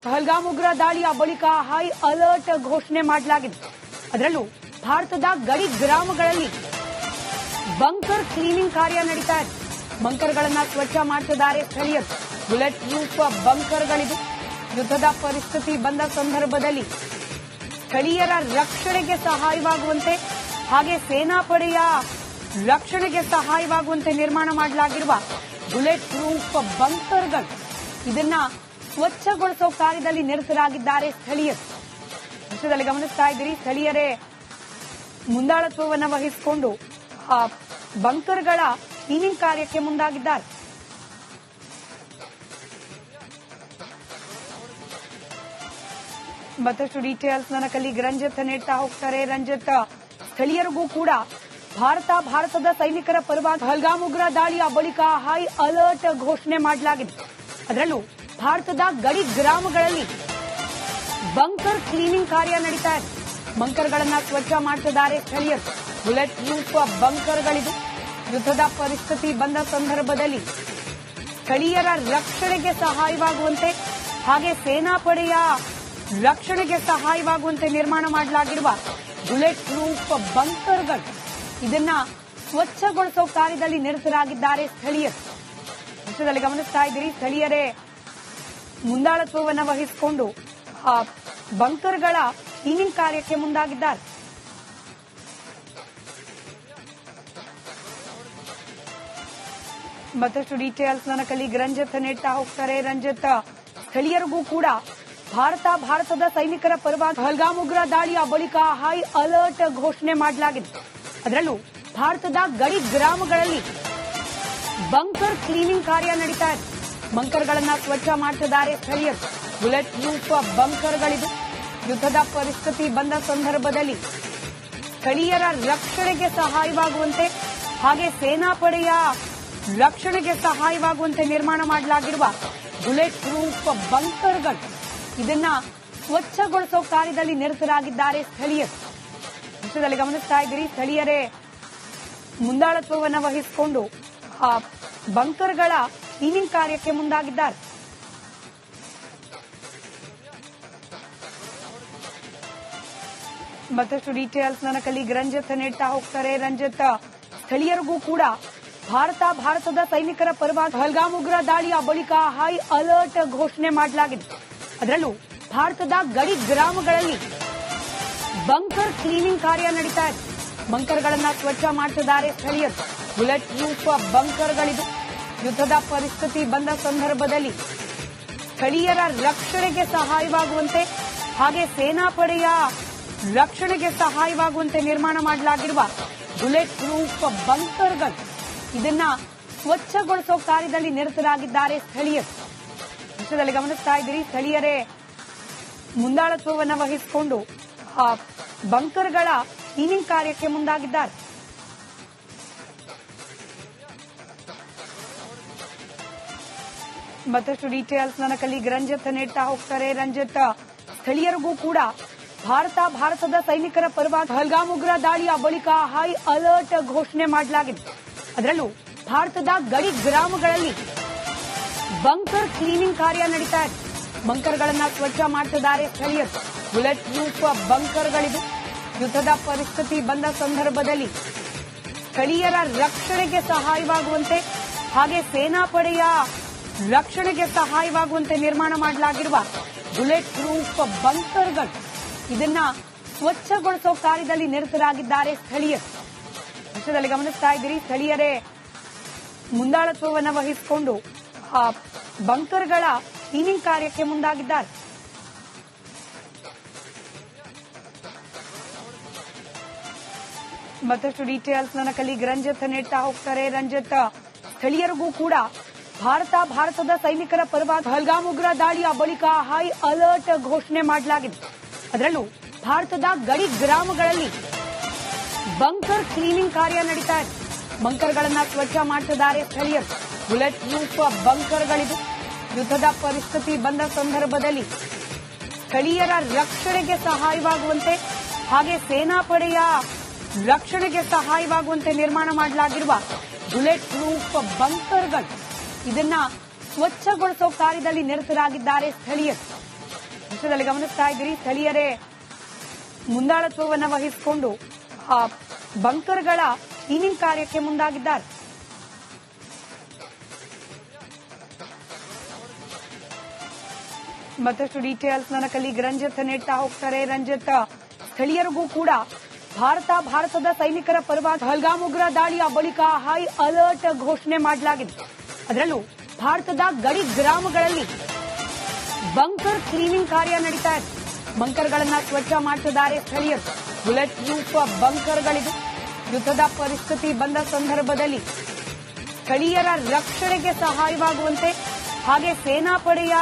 ಪಹಲ್ಗಾಮ್ ಉಗ್ರ ದಾಳಿಯ ಬಳಿಕ ಹೈ ಅಲರ್ಟ್ ಘೋಷಣೆ ಮಾಡಲಾಗಿದೆ. ಅದರಲ್ಲೂ ಭಾರತದ ಗಡಿ ಗ್ರಾಮಗಳಲ್ಲಿ ಬಂಕರ್ ಕ್ಲೀನಿಂಗ್ ಕಾರ್ಯ ನಡೀತಾ ಇದೆ. ಬಂಕರ್ಗಳನ್ನು ಸ್ವಚ್ಛ ಮಾಡುತ್ತಿದ್ದಾರೆ ಸ್ಥಳೀಯರು. ಬುಲೆಟ್ ಪ್ರೂಫ್ ಬಂಕರ್ಗಳಿದು. ಯುದ್ಧದ ಪರಿಸ್ಥಿತಿ ಬಂದ ಸಂದರ್ಭದಲ್ಲಿ ಸ್ಥಳೀಯರ ರಕ್ಷಣೆಗೆ ಸಹಾಯವಾಗುವಂತೆ ಹಾಗೆ ಸೇನಾಪಡೆಯ ರಕ್ಷಣೆಗೆ ಸಹಾಯವಾಗುವಂತೆ ನಿರ್ಮಾಣ ಮಾಡಲಾಗಿರುವ ಬುಲೆಟ್ ಪ್ರೂಫ್ ಬಂಕರ್ಗಳು. ಇದನ್ನ ಸ್ವಚ್ಛಗೊಳಿಸೋ ಕಾರ್ಯದಲ್ಲಿ ನಿರತರಾಗಿದ್ದಾರೆ ಸ್ಥಳೀಯರು. ದೃಶ್ಯದಲ್ಲಿ ಗಮನಿಸ್ತಾ ಇದ್ದೀರಿ, ಸ್ಥಳೀಯರೇ ಮುಂದಾಳತ್ವವನ್ನು ವಹಿಸಿಕೊಂಡು ಬಂಕರ್ಗಳ ಕ್ಲೀನಿಂಗ್ ಕಾರ್ಯಕ್ಕೆ ಮುಂದಾಗಿದ್ದಾರೆ. ಮತ್ತಷ್ಟು ಡೀಟೇಲ್ಸ್ ನನ್ನ ಕಲೀಗ್ ರಂಜಿತ್ ನೀಡ್ತಾ ಹೋಗ್ತಾರೆ. ರಂಜಿತ್, ಸ್ಥಳೀಯರಿಗೂ ಕೂಡ ಭಾರತದ ಸೈನಿಕರ ಪರವಾಗಿ ಪಹಲ್ಗಾಮ್ ಉಗ್ರ ದಾಳಿಯ ಬಳಿಕ ಹೈ ಅಲರ್ಟ್ ಘೋಷಣೆ ಮಾಡಲಾಗಿದೆ. ಅದರಲ್ಲೂ ಭಾರತದ ಗಡಿ ಗ್ರಾಮಗಳಲ್ಲಿ ಬಂಕರ್ ಕ್ಲೀನಿಂಗ್ ಕಾರ್ಯ ನಡೀತಾ ಇದೆ. ಬಂಕರ್ಗಳನ್ನು ಸ್ವಚ್ಛ ಮಾಡುತ್ತಿದ್ದಾರೆ ಸ್ಥಳೀಯರು. ಬುಲೆಟ್ ಪ್ರೂಫ್ ಬಂಕರ್ಗಳಿದು. ಯುದ್ಧದ ಪರಿಸ್ಥಿತಿ ಬಂದ ಸಂದರ್ಭದಲ್ಲಿ ಸ್ಥಳೀಯರ ರಕ್ಷಣೆಗೆ ಸಹಾಯವಾಗುವಂತೆ ಹಾಗೆ ಸೇನಾಪಡೆಯ ರಕ್ಷಣೆಗೆ ಸಹಾಯವಾಗುವಂತೆ ನಿರ್ಮಾಣ ಮಾಡಲಾಗಿರುವ ಬುಲೆಟ್ ಪ್ರೂಫ್ ಬಂಕರ್ಗಳು. ಇದನ್ನ ಸ್ವಚ್ಛಗೊಳಿಸೋ ಕಾರ್ಯದಲ್ಲಿ ನಿರತರಾಗಿದ್ದಾರೆ ಸ್ಥಳೀಯರು. ದೃಶ್ಯದಲ್ಲಿ ಗಮನಿಸ್ತಾ ಇದ್ದೀರಿ, ಸ್ಥಳೀಯರೇ ಮುಂದಾಳತ್ವವನ್ನು ವಹಿಸಿಕೊಂಡು ಬಂಕರ್ಗಳ ಕ್ಲೀನಿಂಗ್ ಕಾರ್ಯಕ್ಕೆ ಮುಂದಾಗಿದ್ದಾರೆ. ಮತ್ತಷ್ಟು ಡೀಟೇಲ್ಸ್ ನನ್ನ ಕಲೀಗ್ ರಂಜಿತ್ ನೀಡ್ತಾ ಹೋಗ್ತಾರೆ. ರಂಜಿತ್, ಸ್ಥಳೀಯರಿಗೂ ಕೂಡ ಭಾರತದ ಸೈನಿಕರ ಪರವಾಗಿ ಪಹಲ್ಗಾಮ್ ಉಗ್ರ ದಾಳಿಯ ಬಳಿಕ ಹೈ ಅಲರ್ಟ್ ಘೋಷಣೆ ಮಾಡಲಾಗಿದೆ. ಅದರಲ್ಲೂ ಭಾರತದ ಗಡಿ ಗ್ರಾಮಗಳಲ್ಲಿ ಬಂಕರ್ ಕ್ಲೀನಿಂಗ್ ಕಾರ್ಯ ನಡೀತಾ ಇದೆ. ಬಂಕರ್ಗಳನ್ನು ಸ್ವಚ್ಛ ಮಾಡುತ್ತಿದ್ದಾರೆ ಸ್ಥಳೀಯರು. ಬುಲೆಟ್ ಪ್ರೂಫ್ ಬಂಕರ್ಗಳಿದು. ಯುದ್ಧದ ಪರಿಸ್ಥಿತಿ ಬಂದ ಸಂದರ್ಭದಲ್ಲಿ ಸ್ಥಳೀಯರ ರಕ್ಷಣೆಗೆ ಸಹಾಯವಾಗುವಂತೆ ಹಾಗೆ ಸೇನಾಪಡೆಯ ರಕ್ಷಣೆಗೆ ಸಹಾಯವಾಗುವಂತೆ ನಿರ್ಮಾಣ ಮಾಡಲಾಗಿರುವ ಬುಲೆಟ್ ಪ್ರೂಫ್ ಬಂಕರ್ಗಳು. ಇದನ್ನ ಸ್ವಚ್ಛಗೊಳಿಸೋ ಕಾರ್ಯದಲ್ಲಿ ನಿರತರಾಗಿದ್ದಾರೆ ಸ್ಥಳೀಯರು. ದೃಶ್ಯದಲ್ಲಿ ಗಮನಿಸ್ತಾ ಇದ್ದೀರಿ, ಸ್ಥಳೀಯರೇ ಮುಂದಾಳತ್ವವನ್ನು ವಹಿಸಿಕೊಂಡು ಬಂಕರ್ಗಳ ಕ್ಲೀನಿಂಗ್ ಕಾರ್ಯಕ್ಕೆ ಮುಂದಾಗಿದ್ದಾರೆ. ಮತ್ತಷ್ಟು ಡೀಟೇಲ್ಸ್ ನನ್ನ ಕಲೀಗ್ ರಂಜಿತ್ ನೀಡ್ತಾ ಹೋಗ್ತಾರೆ. ರಂಜಿತ್, ಸ್ಥಳೀಯರಿಗೂ ಕೂಡ ಭಾರತದ ಸೈನಿಕರ ಪರವಾಗಿ ಪಹಲ್ಗಾಮ್ ಉಗ್ರ ದಾಳಿಯ ಬಳಿಕ ಹೈ ಅಲರ್ಟ್ ಘೋಷಣೆ ಮಾಡಲಾಗಿದೆ. ಅದರಲ್ಲೂ ಭಾರತದ ಗಡಿ ಗ್ರಾಮಗಳಲ್ಲಿ ಬಂಕರ್ ಕ್ಲೀನಿಂಗ್ ಕಾರ್ಯ ನಡೀತಾ ಇದೆ. ಬಂಕರ್ಗಳನ್ನು ಸ್ವಚ್ಛ ಮಾಡುತ್ತಿದ್ದಾರೆ ಸ್ಥಳೀಯರು. ಬುಲೆಟ್ ಪ್ರೂಫ್ ಬಂಕರ್ಗಳಿದು. ಯುದ್ಧದ ಪರಿಸ್ಥಿತಿ ಬಂದ ಸಂದರ್ಭದಲ್ಲಿ ಸ್ಥಳೀಯರ ರಕ್ಷಣೆಗೆ ಸಹಾಯವಾಗುವಂತೆ ಹಾಗೆ ಸೇನಾಪಡೆಯ ರಕ್ಷಣೆಗೆ ಸಹಾಯವಾಗುವಂತೆ ನಿರ್ಮಾಣ ಮಾಡಲಾಗಿರುವ ಬುಲೆಟ್ ಪ್ರೂಫ್ ಬಂಕರ್ಗಳು. ಇದನ್ನ ಸ್ವಚ್ಛಗೊಳಿಸೋ ಕಾರ್ಯದಲ್ಲಿ ನಿರತರಾಗಿದ್ದಾರೆ ಸ್ಥಳೀಯರು. ದೃಶ್ಯದಲ್ಲಿ ಗಮನಿಸ್ತಾ ಇದ್ದೀರಿ, ಸ್ಥಳೀಯರೇ ಮುಂದಾಳತ್ವವನ್ನು ವಹಿಸಿಕೊಂಡು ಬಂಕರ್ಗಳ ಕ್ಲೀನಿಂಗ್ ಕಾರ್ಯಕ್ಕೆ ಮುಂದಾಗಿದ್ದಾರೆ. ಮತ್ತಷ್ಟು ಡೀಟೇಲ್ಸ್ ನನ್ನ ಕಲೀಗ್ ರಂಜಿತ್ ನೀಡ್ತಾ ಹೋಗ್ತಾರೆ. ರಂಜಿತ್, ಸ್ಥಳೀಯರಿಗೂ ಕೂಡ ಭಾರತದ ಸೈನಿಕರ ಪರವಾಗಿ ಪಹಲ್ಗಾಮ್ ಉಗ್ರ ದಾಳಿಯ ಬಳಿಕ ಹೈ ಅಲರ್ಟ್ ಘೋಷಣೆ ಮಾಡಲಾಗಿದೆ. ಅದರಲ್ಲೂ ಭಾರತದ ಗಡಿ ಗ್ರಾಮಗಳಲ್ಲಿ ಬಂಕರ್ ಕ್ಲೀನಿಂಗ್ ಕಾರ್ಯ ನಡೀತಾ ಇದೆ. ಬಂಕರ್ಗಳನ್ನು ಸ್ವಚ್ಛ ಮಾಡುತ್ತಿದ್ದಾರೆ ಸ್ಥಳೀಯರು. ಬುಲೆಟ್ ಪ್ರೂಫ್ ಬಂಕರ್ಗಳಿದು. ಯುದ್ಧದ ಪರಿಸ್ಥಿತಿ ಬಂದ ಸಂದರ್ಭದಲ್ಲಿ ಸ್ಥಳೀಯರ ರಕ್ಷಣೆಗೆ ಸಹಾಯವಾಗುವಂತೆ ಹಾಗೆ ಸೇನಾಪಡೆಯ ರಕ್ಷಣೆಗೆ ಸಹಾಯವಾಗುವಂತೆ ನಿರ್ಮಾಣ ಮಾಡಲಾಗಿರುವ ಬುಲೆಟ್ ಪ್ರೂಫ್ ಬಂಕರ್ಗಳು. ಇದನ್ನ ಸ್ವಚ್ಛಗೊಳಿಸೋ ಕಾರ್ಯದಲ್ಲಿ ನಿರತರಾಗಿದ್ದಾರೆ ಸ್ಥಳೀಯರು. ದೃಶ್ಯದಲ್ಲಿ ಗಮನಿಸ್ತಾ ಇದ್ದೀರಿ, ಸ್ಥಳೀಯರೇ ಮುಂದಾಳತ್ವವನ್ನು ವಹಿಸಿಕೊಂಡು ಬಂಕರ್ಗಳ ಕ್ಲೀನಿಂಗ್ ಕಾರ್ಯಕ್ಕೆ ಮುಂದಾಗಿದ್ದಾರೆ. ಮತ್ತಷ್ಟು ಡೀಟೇಲ್ಸ್ ನನ್ನ ಕಲೀಗ್ ರಂಜಿತ್ ನೀಡ್ತಾ ಹೋಗ್ತಾರೆ. ರಂಜಿತ್, ಸ್ಥಳೀಯರಿಗೂ ಕೂಡ ಭಾರತದ ಸೈನಿಕರ ಪರವಾಗಿ ಪಹಲ್ಗಾಮ್ ಉಗ್ರ ದಾಳಿಯ ಬಳಿಕ ಹೈ ಅಲರ್ಟ್ ಘೋಷಣೆ ಮಾಡಲಾಗಿದೆ. ಅದರಲ್ಲೂ ಭಾರತದ ಗಡಿ ಗ್ರಾಮಗಳಲ್ಲಿ ಬಂಕರ್ ಕ್ಲೀನಿಂಗ್ ಕಾರ್ಯ ನಡೀತಾ ಇದೆ. ಬಂಕರ್ಗಳನ್ನು ಸ್ವಚ್ಛ ಮಾಡುತ್ತಿದ್ದಾರೆ ಸ್ಥಳೀಯರು. ಬುಲೆಟ್ ಪ್ರೂಫ್ ಬಂಕರ್ಗಳಿದು. ಯುದ್ಧದ ಪರಿಸ್ಥಿತಿ ಬಂದ ಸಂದರ್ಭದಲ್ಲಿ ಸ್ಥಳೀಯರ ರಕ್ಷಣೆಗೆ ಸಹಾಯವಾಗುವಂತೆ ಹಾಗೆ ಸೇನಾಪಡೆಯ ರಕ್ಷಣೆಗೆ ಸಹಾಯವಾಗುವಂತೆ ನಿರ್ಮಾಣ ಮಾಡಲಾಗಿರುವ ಬುಲೆಟ್ ಪ್ರೂಫ್ ಬಂಕರ್ಗಳು. ಇದನ್ನ ಸ್ವಚ್ಛಗೊಳಿಸೋ ಕಾರ್ಯದಲ್ಲಿ ನಿರತರಾಗಿದ್ದಾರೆ ಸ್ಥಳೀಯರು. ದೃಶ್ಯದಲ್ಲಿ ಗಮನಿಸ್ತಾ ಇದ್ದೀರಿ, ಸ್ಥಳೀಯರೇ ಮುಂದಾಳತ್ವವನ್ನು ವಹಿಸಿಕೊಂಡು ಬಂಕರ್ಗಳ ಕ್ಲೀನಿಂಗ್ ಕಾರ್ಯಕ್ಕೆ ಮುಂದಾಗಿದ್ದಾರೆ. ಮತ್ತಷ್ಟು ಡೀಟೇಲ್ಸ್ ನನ್ನ ಕಲೀಗ್ ರಂಜಿತ್ ನೀಡ್ತಾ ಹೋಗ್ತಾರೆ. ರಂಜಿತ್, ಸ್ಥಳೀಯರಿಗೂ ಕೂಡ ಭಾರತದ ಸೈನಿಕರ ಪರವಾಗಿ ಪಹಲ್ಗಾಮ್ ಉಗ್ರ ದಾಳಿಯ ಬಳಿಕ ಹೈ ಅಲರ್ಟ್ ಘೋಷಣೆ ಮಾಡಲಾಗಿದೆ. ಅದರಲ್ಲೂ ಭಾರತದ ಗಡಿ ಗ್ರಾಮಗಳಲ್ಲಿ ಬಂಕರ್ ಕ್ಲೀನಿಂಗ್ ಕಾರ್ಯ ನಡೀತಾ ಇದೆ. ಬಂಕರ್ಗಳನ್ನ ಸ್ವಚ್ಛ ಮಾಡುತ್ತಿದ್ದಾರೆ ಸ್ಥಳೀಯರು. ಬುಲೆಟ್ ಪ್ರೂಫ್ ಬಂಕರ್ಗಳಿವೆ. ಯುದ್ಧದ ಪರಿಸ್ಥಿತಿ ಬಂದ ಸಂದರ್ಭದಲ್ಲಿ ಸ್ಥಳೀಯರ ರಕ್ಷಣೆಗೆ ಸಹಾಯವಾಗುವಂತೆ, ಹಾಗೆ ಸೇನಾಪಡೆಯ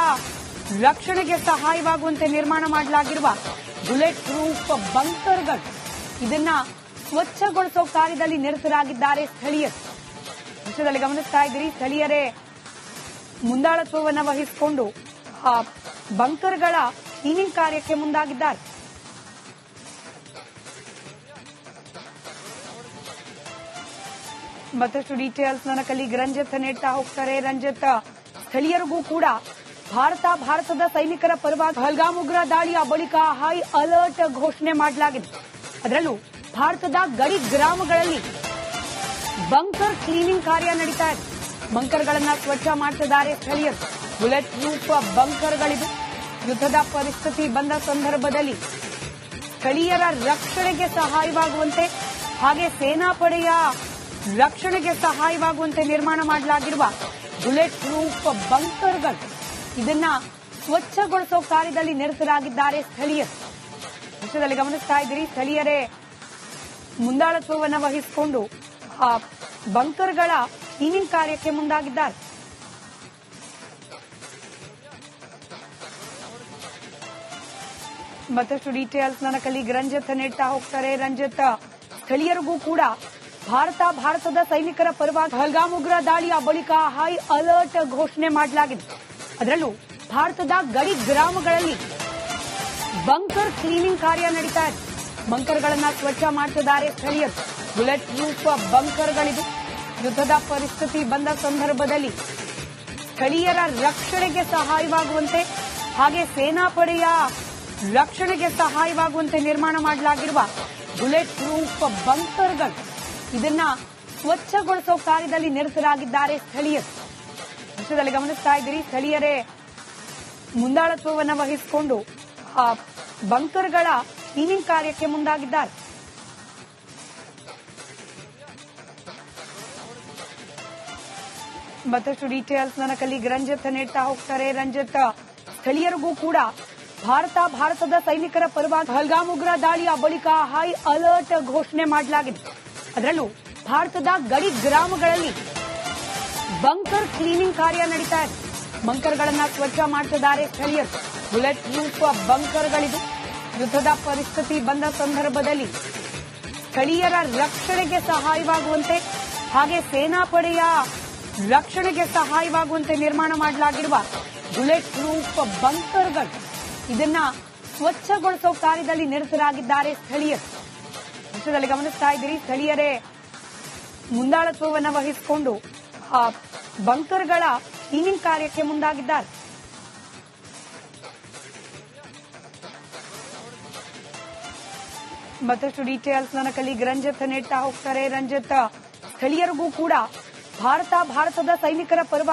ರಕ್ಷಣೆಗೆ ಸಹಾಯವಾಗುವಂತೆ ನಿರ್ಮಾಣ ಮಾಡಲಾಗಿರುವ ಬುಲೆಟ್ ಪ್ರೂಫ್ ಬಂಕರ್ಗಳು, ಇದನ್ನ ಸ್ವಚ್ಛಗೊಳಿಸೋ ಕಾರ್ಯದಲ್ಲಿ ನಿರತರಾಗಿದ್ದಾರೆ ಸ್ಥಳೀಯರು. ದೃಶ್ಯದಲ್ಲಿ ಗಮನಿಸ್ತಾ ಇದ್ದೀರಿ, ಸ್ಥಳೀಯರೇ ಮುಂದಾಳತ್ವವನ್ನು ವಹಿಸಿಕೊಂಡು ಬಂಕರ್ಗಳ ಕ್ಲೀನಿಂಗ್ ಕಾರ್ಯಕ್ಕೆ ಮುಂದಾಗಿದ್ದಾರೆ. ಮತ್ತಷ್ಟು ಡೀಟೇಲ್ಸ್ ನನ್ನ ಕಲೀಗ್ ರಂಜಿತ್ ನೀಡ್ತಾ ಹೋಗ್ತಾರೆ. ರಂಜಿತ್, ಸ್ಥಳೀಯರಿಗೂ ಕೂಡ ಭಾರತದ ಸೈನಿಕರ ಪರವಾಗಿ ಪಹಲ್ಗಾಮ್ ಉಗ್ರ ದಾಳಿಯ ಬಳಿಕ ಹೈ ಅಲರ್ಟ್ ಘೋಷಣೆ ಮಾಡಲಾಗಿದೆ. ಅದರಲ್ಲೂ ಭಾರತದ ಗಡಿ ಗ್ರಾಮಗಳಲ್ಲಿ ಬಂಕರ್ ಕ್ಲೀನಿಂಗ್ ಕಾರ್ಯ ನಡೀತಾ ಇದೆ. ಬಂಕರ್ಗಳನ್ನ ಸ್ವಚ್ಛ ಮಾಡುತ್ತಿದ್ದಾರೆ ಸ್ಥಳೀಯರು. ಬುಲೆಟ್ ಪ್ರೂಫ್ ಬಂಕರ್ಗಳಿವೆ. ಯುದ್ಧದ ಪರಿಸ್ಥಿತಿ ಬಂದ ಸಂದರ್ಭದಲ್ಲಿ ಸ್ಥಳೀಯರ ರಕ್ಷಣೆಗೆ ಸಹಾಯವಾಗುವಂತೆ, ಹಾಗೆ ಸೇನಾಪಡೆಯ ರಕ್ಷಣೆಗೆ ಸಹಾಯವಾಗುವಂತೆ ನಿರ್ಮಾಣ ಮಾಡಲಾಗಿರುವ ಬುಲೆಟ್ ಪ್ರೂಫ್ ಬಂಕರ್ಗಳು, ಇದನ್ನ ಸ್ವಚ್ಛಗೊಳಿಸೋ ಕಾರ್ಯದಲ್ಲಿ ನಿರತರಾಗಿದ್ದಾರೆ ಸ್ಥಳೀಯರು. ದೃಶ್ಯದಲ್ಲಿ ಗಮನಿಸ್ತಾ ಇದ್ದೀರಿ, ಸ್ಥಳೀಯರೇ ಮುಂದಾಳತ್ವವನ್ನು ವಹಿಸಿಕೊಂಡು ಬಂಕರ್ಗಳ ಕ್ಲೀನಿಂಗ್ ಕಾರ್ಯಕ್ಕೆ ಮುಂದಾಗಿದ್ದಾರೆ. ಮತ್ತಷ್ಟು ಡೀಟೇಲ್ಸ್ ನನ್ನ ಕಲೀಗ್ ರಂಜಿತ್ ನೀಡ್ತಾ ಹೋಗ್ತಾರೆ. ರಂಜಿತ್, ಸ್ಥಳೀಯರಿಗೂ ಕೂಡ ಭಾರತದ ಸೈನಿಕರ ಪರವಾಗಿ ಪಹಲ್ಗಾಮ್ ಉಗ್ರ ದಾಳಿಯ ಬಳಿಕ ಹೈ ಅಲರ್ಟ್ ಘೋಷಣೆ ಮಾಡಲಾಗಿದೆ. ಅದರಲ್ಲೂ ಭಾರತದ ಗಡಿ ಗ್ರಾಮಗಳಲ್ಲಿ ಬಂಕರ್ ಕ್ಲೀನಿಂಗ್ ಕಾರ್ಯ ನಡೀತಾ ಇದೆ. ಬಂಕರ್ಗಳನ್ನ ಸ್ವಚ್ಛ ಮಾಡುತ್ತಿದ್ದಾರೆ ಸ್ಥಳೀಯರು. ಬುಲೆಟ್ ಪ್ರೂಫ್ ಬಂಕರ್ಗಳಿವೆ. ಯುದ್ಧದ ಪರಿಸ್ಥಿತಿ ಬಂದ ಸಂದರ್ಭದಲ್ಲಿ ಸ್ಥಳೀಯರ ರಕ್ಷಣೆಗೆ ಸಹಾಯವಾಗುವಂತೆ, ಹಾಗೆ ಸೇನಾಪಡೆಯ ರಕ್ಷಣೆಗೆ ಸಹಾಯವಾಗುವಂತೆ ನಿರ್ಮಾಣ ಮಾಡಲಾಗಿರುವ ಬುಲೆಟ್ ಪ್ರೂಫ್ ಬಂಕರ್ಗಳು, ಇದನ್ನ ಸ್ವಚ್ಛಗೊಳಿಸೋ ಕಾರ್ಯದಲ್ಲಿ ನಿರತರಾಗಿದ್ದಾರೆ ಸ್ಥಳೀಯರು. ದೃಶ್ಯದಲ್ಲಿ ಗಮನಿಸ್ತಾ ಇದ್ದೀರಿ, ಸ್ಥಳೀಯರೇ ಮುಂದಾಳತ್ವವನ್ನು ವಹಿಸಿಕೊಂಡು ಬಂಕರ್ಗಳ ಕ್ಲೀನಿಂಗ್ ಕಾರ್ಯಕ್ಕೆ ಮುಂದಾಗಿದ್ದಾರೆ. ಮತ್ತಷ್ಟು ಡೀಟೇಲ್ಸ್ ನನ್ನ ಕಲೀಗ್ ರಂಜಿತ್ ನೀಡ್ತಾ ಹೋಗ್ತಾರೆ. ರಂಜಿತ್, ಸ್ಥಳೀಯರಿಗೂ ಕೂಡ ಭಾರತದ ಸೈನಿಕರ ಪರವಾಗಿ ಪಹಲ್ಗಾಮ್ ಉಗ್ರ ದಾಳಿಯ ಬಳಿಕ ಹೈ ಅಲರ್ಟ್ ಘೋಷಣೆ ಮಾಡಲಾಗಿದೆ. ಅದರಲ್ಲೂ ಭಾರತದ ಗಡಿ ಗ್ರಾಮಗಳಲ್ಲಿ ಬಂಕರ್ ಕ್ಲೀನಿಂಗ್ ಕಾರ್ಯ ನಡೀತಾ ಇದೆ. ಬಂಕರ್ಗಳನ್ನ ಸ್ವಚ್ಛ ಮಾಡುತ್ತಿದ್ದಾರೆ ಸ್ಥಳೀಯರು. ಬುಲೆಟ್ ಪ್ರೂಫ್ ಬಂಕರ್ಗಳಿವೆ. ಯುದ್ಧದ ಪರಿಸ್ಥಿತಿ ಬಂದ ಸಂದರ್ಭದಲ್ಲಿ ಸ್ಥಳೀಯರ ರಕ್ಷಣೆಗೆ ಸಹಾಯವಾಗುವಂತೆ, ಹಾಗೆ ಸೇನಾಪಡೆಯ ರಕ್ಷಣೆಗೆ ಸಹಾಯವಾಗುವಂತೆ ನಿರ್ಮಾಣ ಮಾಡಲಾಗಿರುವ ಬುಲೆಟ್ ಪ್ರೂಫ್ ಬಂಕರ್ಗಳು, ಇದನ್ನ ಸ್ವಚ್ಛಗೊಳಿಸೋ ಕಾರ್ಯದಲ್ಲಿ ನಿರತರಾಗಿದ್ದಾರೆ ಸ್ಥಳೀಯರು. ದೃಶ್ಯದಲ್ಲಿ ಗಮನಿಸ್ತಾ ಇದ್ದೀರಿ, ಸ್ಥಳೀಯರೇ ಮುಂದಾಳತ್ವವನ್ನು ವಹಿಸಿಕೊಂಡು ಬಂಕರ್ಗಳ ಕ್ಲೀನಿಂಗ್ ಕಾರ್ಯಕ್ಕೆ ಮುಂದಾಗಿದ್ದಾರೆ. ಮತ್ತಷ್ಟು ಡೀಟೇಲ್ಸ್ ನನ್ನ ಕಲೀಗ್ ರಂಜಿತ್ ನೀಡ್ತಾ ಹೋಗ್ತಾರೆ. ರಂಜಿತ್, ಸ್ಥಳೀಯರಿಗೂ ಕೂಡ ಭಾರತದ ಸೈನಿಕರ ಪರವಾಗಿ